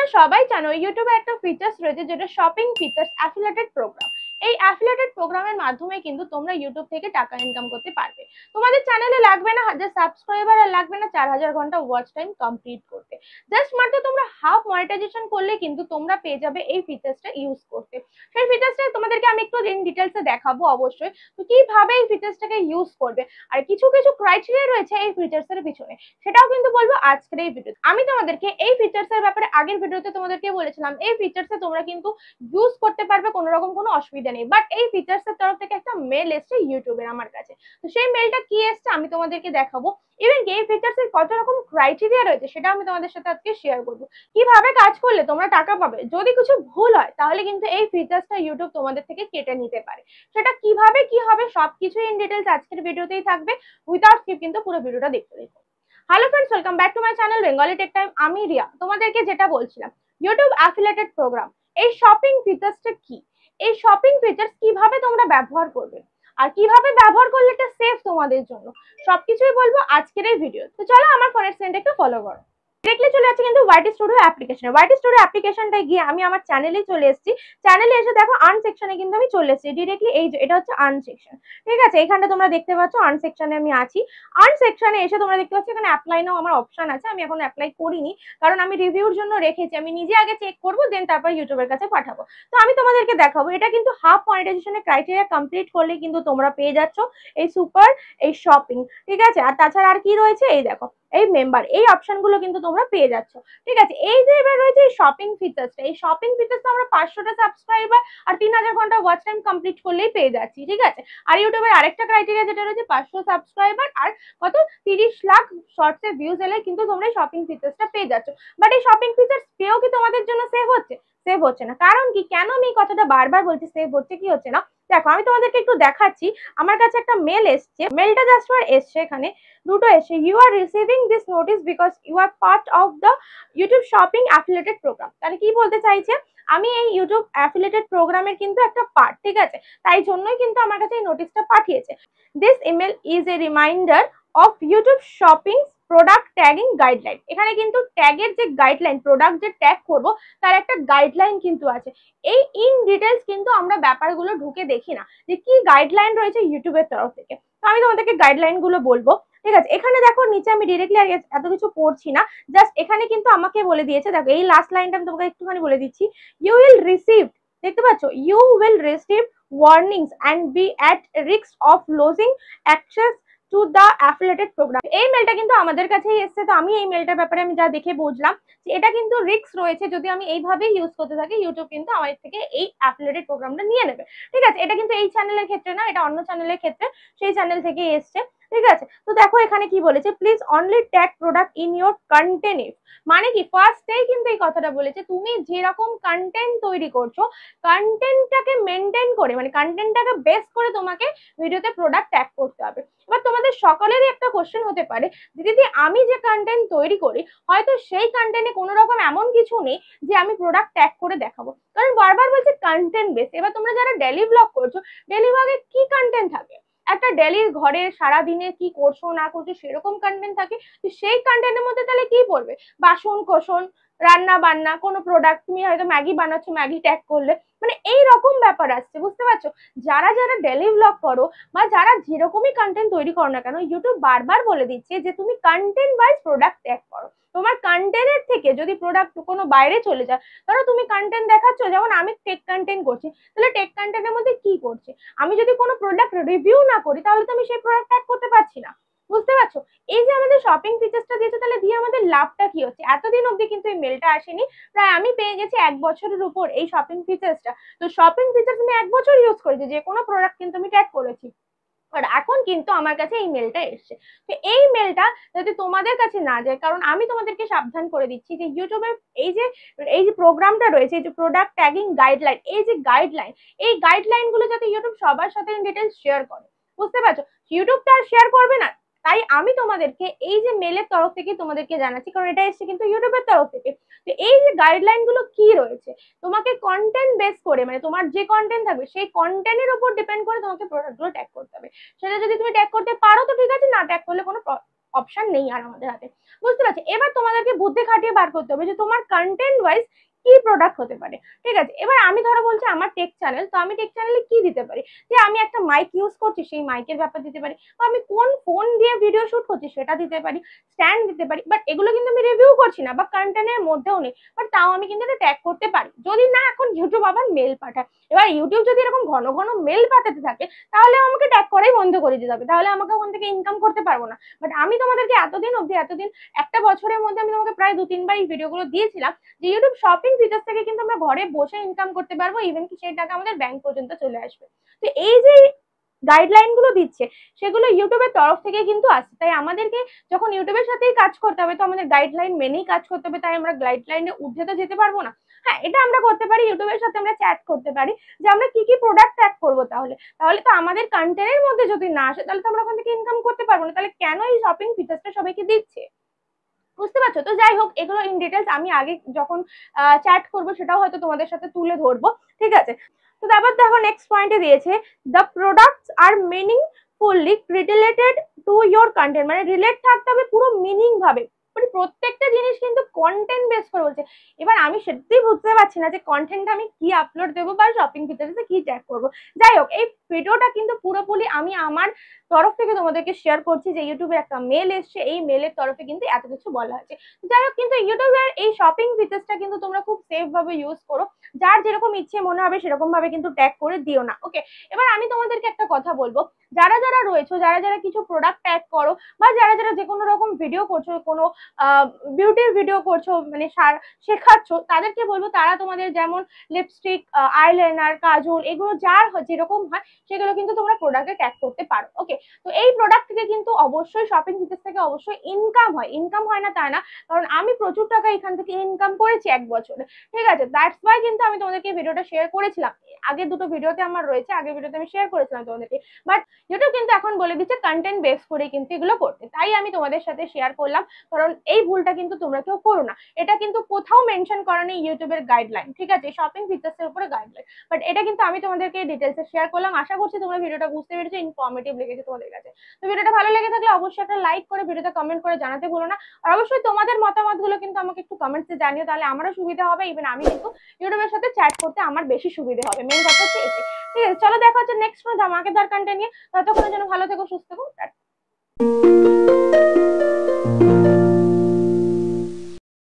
তোমরা সবাই জানো ইউটিউবে একটা ফিচার্স রয়েছে যেটা শপিং ফিচার্স অ্যাফিলিয়েটেড প্রোগ্রাম। এই অ্যাফিলিয়েটেড প্রোগ্রামের মাধ্যমে কিন্তু তোমরা ইউটিউব থেকে টাকা ইনকাম করতে পারবে। তোমাদের চ্যানেলে লাগবে না 1000 সাবস্ক্রাইবার, আর লাগবে না 4000 ঘন্টা ওয়াচ টাইম কমপ্লিট করতে। জাস্ট মাত্র তোমরা হাফ মনিটাইজেশন করলে কিন্তু তোমরা পেয়ে যাবে এই ফিচার্সটা ইউজ করতে। সেই ফিচার্সটা তোমাদেরকে আমি একটু ইন ডিটেলসে দেখাবো অবশ্যই, তো কিভাবে এই ফিচার্সটাকে ইউজ করবে আর কিছু কিছু ক্রাইটেরিয়া রয়েছে এই ফিচার্সের পিছনে, সেটাও কিন্তু বলবো আজকের এই ভিডিও। আমি তোমাদেরকে এই ফিচার্সের ব্যাপারে আগের ভিডিওতে তোমাদেরকে বলেছিলাম এই ফিচার্সে তোমরা কিন্তু ইউজ করতে পারবে, কোনো রকম কোনো অসুবিধা নেই। বাট এই ফিচার্সের তরফ থেকে একটা মেল এসছে ইউটিউবের আমার কাছে, তো সেই মেলটা কি এসছে আমি তোমাদেরকে দেখাবো। ইভেন এই ফিচার্সের কত রকম ক্রাইটেরিয়া রয়েছে সেটা আমি তোমাদের সাথে আজকে শেয়ার করবো। কিভাবে কাজ করলে তোমরা টাকা পাবে, যদি কিছু ভুল হয় তাহলে কিন্তু এই ফিচার্সটা ইউটিউব তোমাদের থেকে কেটে নিতে পারে। সেটা কিভাবে কি হবে সবকিছু ইন ডিটেলস আজকের ভিডিওতেই থাকবে, উইদাউট স্কিপ কিন্তু পুরো ভিডিওটা দেখতে দেখো। Hello friends, welcome back to my channel Bengali tech time. আমি রিয়া। তোমাদেরকে যেটা বলছিলাম, ইউটিউব অ্যাফিলিয়েটেড প্রোগ্রাম, এই শপিং ফিচার্সটা কি, এই শপিং ফিচার্স কিভাবে তোমরা ব্যবহার করবে আর কিভাবে ব্যবহার করলে এটা সেফ তোমাদের জন্য, সবকিছুই বলবো আজকের এই ভিডিও। তো চলো আমার ফোনের স্ক্রিনটা একটু ফলো করো। ডিরেক্টলি চলে যাচ্ছে কিন্তু ওয়াইটি স্টুডিও অ্যাপ্লিকেশনে। ওয়াইটি স্টুডিও অ্যাপ্লিকেশনটায় গিয়ে আমি আমার চ্যানেলে চলে এসেছি। চ্যানেলে এসে দেখো আর্ন সেকশনে কিন্তু আমি চলে এসেছি ডিরেক্টলি। এই যে এটা হচ্ছে আর্ন সেকশন, ঠিক আছে। এখানটা তোমরা দেখতে পাচ্ছ আর্ন সেকশনে আমি আছি। আর্ন সেকশনে এসে তোমরা দেখতে পাচ্ছ এখানে অ্যাপ্লাই নাও আমার অপশন আছে। আমি এখন অ্যাপ্লাই করিনি, কারণ আমি রিভিউর জন্য রেখেছি। আমি নিজে আগে চেক করবো, দেন তারপর ইউটিউবের কাছে পাঠাবো। তো আমি তোমাদেরকে দেখাবো, এটা কিন্তু হাফ মনিটাইজেশনের ক্রাইটেরিয়া কমপ্লিট করলে কিন্তু তোমরা পেয়ে যাচ্ছ এই সুপার এই শপিং, ঠিক আছে। আর তাছাড়া আর কি রয়েছে, এই দেখো এই মেম্বার, এই অপশনগুলো কিন্তু তোমরা পেয়ে যাচ্ছ, ঠিক আছে। এই যে এবার রয়েছে এই শপিং ফিচার্সটা, এই শপিং ফিচার্সটা আমরা 500টা সাবস্ক্রাইবার আর 3000 ঘন্টা ওয়াচ টাইম কমপ্লিট করলেই পেয়ে যাচ্ছি, ঠিক আছে। আর ইউটিউবের আরেকটা ক্রাইটেরিয়া যেটা রয়েছে 500 সাবস্ক্রাইবার আর কত 30 লাখ শর্টসের ভিউজ এলে কিন্তু তোমরা এই শপিং ফিচার্সটা পেয়ে যাচ্ছ। বাট এই শপিং ফিচার্স পেয়েও কি তোমাদের জন্য সেভ হচ্ছে? সেভ হচ্ছে না। কারণ কি, কেন আমি এই কথাটা বারবার বলছি সেভ হচ্ছে কি হচ্ছে না, দেখো আমি তোমাদেরকে একটু দেখাচ্ছি। আমার কাছে একটা মেল এসছে, মেলটা জাস্ট এসছে, এখানে দুটো এসে, you are receiving this notice because you are part of the YouTube shopping affiliated program. তাহলে কি বলতে চাইছে, আমি এই ইউটিউব অ্যাফিলিয়েটেড প্রোগ্রামের কিন্তু একটা পার্ট, ঠিক আছে। তাই জন্যই কিন্তু আমার কাছে এই নোটিশটা পাঠিয়েছে। This email is a reminder of YouTube shopping product tagging guideline. এখানে কিন্তু ট্যাগের যে গাইডলাইন, প্রোডাক্ট যে ট্যাগ করবো তার একটা গাইডলাইন কিন্তু আছে। এই ইন ডিটেলস কিন্তু আমরা ব্যাপারগুলো ঢুকে দেখি না যে কি গাইডলাইন রয়েছে ইউটিউবের তরফ থেকে। তো আমি তোমাদেরকে গাইডলাইন গুলো বলবো, ঠিক আছে। এখানে দেখো নিচে আমি ডিরেক্টলি আর এত কিছু পড়ছি না, জাস্ট এখানে কিন্তু আমাকে বলে দিয়েছে, দেখো এই লাস্ট লাইনটা আমি তোমাকে একটুখানি বলে দিচ্ছি। ইউ উইল রিসিভ, দেখতে পাচ্ছ, you will receive warnings and be at risk of losing access to the affiliated program. এই মেলটা কিন্তু আমাদের কাছেই এসছে। তো আমি এই মেলটার ব্যাপারে আমি যা দেখে বুঝলাম যে এটা কিন্তু রিস্ক রয়েছে, যদি আমি এইভাবে ইউজ করতে থাকি ইউটিউব কিন্তু আমার থেকে এই অ্যাফিলিয়েটেড প্রোগ্রামটা নিয়ে নেবে, ঠিক আছে। এটা কিন্তু এই চ্যানেলের ক্ষেত্রে না, এটা অন্য চ্যানেলের ক্ষেত্রে, সেই চ্যানেল থেকে এসছে, ঠিক আছে। তো দেখো এখানে কি বলেছে, please only tag product in your content. মানে কি, ফার্স্টেই কিন্তু এই কথাটা বলেছে, তুমি যেরকম কন্টেন্ট তৈরি করছো কন্টেন্টটাকে মেনটেন করে, মানে কন্টেন্টটাকে বেস করে তোমাকে ভিডিওতে প্রোডাক্ট ট্যাগ করতে হবে। এবার তোমাদের সকলেরই একটা কোশ্চেন হতে পারে যে দিদি আমি যে কন্টেন্ট তৈরি করি হয়তো সেই কন্টেন্টে কোনো রকম এমন কিছু নেই যে আমি প্রোডাক্ট ট্যাগ করে দেখাবো, কারণ বারবার বলছে কন্টেন্ট বেস। এবার তোমরা যারা ডেইলি ব্লগ করছো, ডেইলি ব্লগে কি কন্টেন্ট থাকে, একটা ডেইলির ঘরে সারাদিনে কি করছো না করছো সেরকম কন্টেন্ট থাকে। তো সেই কন্টেন্টের মধ্যে তাহলে কি পড়বে, বাসন কোসন, রান্না বান্না, কোনো প্রোডাক্ট, তুমি হয়তো ম্যাগি বানাচ্ছো ম্যাগি ট্যাগ করলে, মানে এই রকম ব্যাপার আসছে, বুঝতে পারছো। যারা যারা ডেইলি ব্লগ করো বা যারা যেরকমই কন্টেন্ট তৈরি করো না কেন, ইউটিউব বারবার বলে দিচ্ছে যে তুমি কন্টেন্ট ওয়াইজ প্রোডাক্ট ট্যাগ করো। তোমার কন্টেন্টের থেকে যদি প্রোডাক্ট কোনো বাইরে চলে যায়, ধরো তুমি কন্টেন্ট দেখাচ্ছ, যেমন আমি টেক কন্টেন্ট করছি, তাহলে টেক কন্টেন্টের মধ্যে কি করছে, আমি যদি কোনো প্রোডাক্ট রিভিউ না করি তাহলে তো আমি সেই প্রোডাক্ট ট্যাগ করতে পারছি না, বুঝতে পারছো। এই যে আমাদের শপিং ফিচার্সটা দিয়েছে, তাহলে দিয়ে আমাদের লাভটা কি হচ্ছে। এতদিন অব্দি কিন্তু এই মেলটা আসেনি, প্রায় আমি পেয়ে গেছি 1 বছরের উপর এই শপিং ফিচার্সটা। তো শপিং ফিচার্স আমি 1 বছর ইউজ করেছি, যে কোনো প্রোডাক্ট কিন্তু আমি ট্যাগ করেছি, আর এখন কিন্তু আমার কাছে এই মেলটা এসছে। তো এই মেলটা যদি তোমাদের কাছে না যায়, কারণ আমি তোমাদেরকে সাবধান করে দিচ্ছি যে ইউটিউবের এই যে প্রোগ্রামটা রয়েছে, এই যে প্রোডাক্ট ট্যাগিং গাইডলাইন, এই যে গাইডলাইন, এই গাইডলাইন গুলো যাতে ইউটিউব সবার সাথে ইন ডিটেলস শেয়ার করে, বুঝতে পারছো। ইউটিউব তো আর শেয়ার করবে না, তাই আমি তোমাদেরকে এই যে মেলের তরফ থেকে তোমাদেরকে জানাচ্ছি, কারণ এটা এসছে কিন্তু ইউটিউবের তরফ থেকে। তো এই যে গাইডলাইন গুলো কি রয়েছে, তোমাকে কন্টেন্ট বেস করে, মানে তোমার যে কন্টেন্ট থাকবে সেই কন্টেন্টের উপর ডিপেন্ড করে তোমাকে প্রোডাক্ট গুলো ট্যাগ করতে হবে। সেটা যদি তুমি ট্যাগ করতে পারো তো ঠিক আছে, না ট্যাগ করলে কোনো অপশন নেই আর আমাদের হাতে, বুঝতে পারছি। এবার তোমাদেরকে বুদ্ধি খাটিয়ে বার করতে হবে যে তোমার কন্টেন্ট ওয়াইজ কি প্রোডাক্ট হতে পারে, ঠিক আছে। এবার আমি ধরো বলছি আমার টেক চ্যানেল, তো আমি টেক চ্যানেলে কি দিতে পারি, যে আমি একটা মাইক ইউজ করছি সেই মাইকের ব্যাপার দিতে পারি, বা আমি কোন ফোন দিয়ে ভিডিও শুট করছি সেটা দিতে পারি, স্ট্যান্ড দিতে পারি। বাট এগুলো কিন্তু আমি রিভিউ করছি না বা কন্টেন্টের মধ্যেও নেই, বাট তাও আমি কিন্তু এটা ট্যাগ করতে পারি, যদি না এখন ইউটিউব আবার মেল পাঠায়। এবার ইউটিউব যদি এরকম ঘন ঘন মেল পাঠাতে থাকে তাহলে আমাকে ট্যাগ করাই বন্ধ করে দিতে হবে, তাহলে আমাকে ওখান থেকে ইনকাম করতে পারবো না। বাট আমি তোমাদেরকে এতদিন একটা বছরের মধ্যে আমি তোমাকে প্রায় 2-3 বার এই ভিডিওগুলো দিয়েছিলাম যে ইউটিউব শপিং ফিচার্স থেকে কিন্তু আমরা ঘরে বসে ইনকাম করতে পারবো, ইভেন কি সেই টাকা আমাদের ব্যাংক পর্যন্ত চলে আসবে। তো এই যে গাইডলাইন গুলো দিচ্ছে সেগুলো ইউটিউবের তরফ থেকে কিন্তু আসছে, তাই আমাদেরকে যখন ইউটিউবের সাথেই কাজ করতে হবে তো আমাদের গাইডলাইন মেনেই কাজ করতে হবে, তাই আমরা গাইডলাইনে ঊর্ধ্বে তো যেতে পারবো না। হ্যাঁ, এটা আমরা করতে পারি, ইউটিউবের সাথে আমরা চ্যাট করতে পারি যে আমরা কি কি প্রোডাক্ট ট্যাগ করবো, তাহলে তো আমাদের কন্টেন্টের মধ্যে যদি না আসে তাহলে তো আমরা ওখান থেকে ইনকাম করতে পারবো না, তাহলে কেন এই শপিং ফিচার্সটা সবাইকে দিচ্ছে, বুঝতে পারছো। তো যাই হোক, এগুলো ইন ডিটেলস আমি আগে যখন চ্যাট করবো সেটাও হয়তো তোমাদের সাথে তুলে ধরবো, ঠিক আছে। তো তারপর দেখো নেক্সট পয়েন্টে দিয়েছে the products are meaningfully related to your content, মানে রিলেট থাকতে হবে পুরো মিনিং ভাবে, মানে প্রত্যেকটা জিনিস কিন্তু কন্টেন্ট বেস করে বলছে। এবার আমি সত্যিই বুঝতে পারছি না যে কন্টেন্ট আমি কি আপলোড দেবো বা শপিং ফিচার্সে কি ট্যাগ করবো। যাই হোক, এই ভিডিওটা কিন্তু পুরোপুরি আমি আমার তরফ থেকে তোমাদেরকে শেয়ার করছি যে ইউটিউবে একটা মেল এসছে, এই মেলের তরফে কিন্তু এত কিছু বলা হয়েছে। যাই হোক, কিন্তু ইউটিউবের এই শপিং ফিচার্সটা কিন্তু তোমরা খুব সেফ ভাবে ইউজ করো, যার যেরকম ইচ্ছে মনে হবে সেরকম ভাবে কিন্তু ট্যাগ করে দিও না, ওকে। এবার আমি তোমাদেরকে একটা কথা বলবো, যারা যারা রয়েছে, যারা যারা কিছু প্রোডাক্ট ট্যাগ করো বা যারা যারা যে কোনো রকম ভিডিও করছো, কোনো বিউটির ভিডিও করছো, মানে শেখাচ্ছ, তাদেরকে বলবো তারা তোমাদের যেমন লিপস্টিক, আইলাইনার, কাজল, এগুলো যার যেরকম হয় সেগুলো কিন্তু তোমরা প্রোডাক্টে ট্যাগ করতে পারো, ওকে। তো এই প্রোডাক্ট থেকে কিন্তু অবশ্যই শপিং ফিচার্স থেকে অবশ্যই ইনকাম হয় না তা না, কারণ আমি প্রচুর টাকা এখান থেকে ইনকাম করেছি 1 বছরে, ঠিক আছে। দ্যাটস ওয়াই কিন্তু আমি তোমাদেরকে ভিডিওটা শেয়ার করেছিলাম, আগের দুটো ভিডিওতে আমার রয়েছে, আগের ভিডিওতে আমি শেয়ার করেছিলাম তোমাদেরকে। বাট ইউটিউব কিন্তু এখন বলে দিচ্ছে কন্টেন্ট বেস করে কিন্তু এগুলো করতে, তাই আমি তোমাদের সাথে শেয়ার করলাম, কারণ এই ভুলটা কিন্তু তোমরা কেউ করো না। এটা কিন্তু কোথাও মেনশন করা নেই ইউটিউবের গাইডলাইন, ঠিক আছে, শপিং ফিচার্স এর উপরে গাইডলাইন, বাট এটা কিন্তু আমি তোমাদেরকে ডিটেলসে শেয়ার করলাম। আশা করছি তোমরা ভিডিওটা বুঝতে পেরেছো, ইনফরমেটিভ লেগেছে তোমাদের কাছে। তো ভিডিওটা ভালো লেগে থাকলে অবশ্যই একটা লাইক করে ভিডিওটা কমেন্ট করে জানাতে ভুলো না, আর অবশ্যই তোমাদের মতামত গুলো কিন্তু আমাকে একটু কমেন্টসে জানিও, তাহলে আমারও সুবিধা হবে, ইভেন আমি কিন্তু ইউটিউবের সাথে চ্যাট করতে আমার বেশি সুবিধা হবে, মেন কথা হচ্ছে এটাই। ঠিক আছে, চলো দেখা হচ্ছে নেক্সট কোনো ধামাকেদার কন্টেন্ট নিয়ে, ততক্ষণের জন্য ভালো থেকো, সুস্থ থেকো।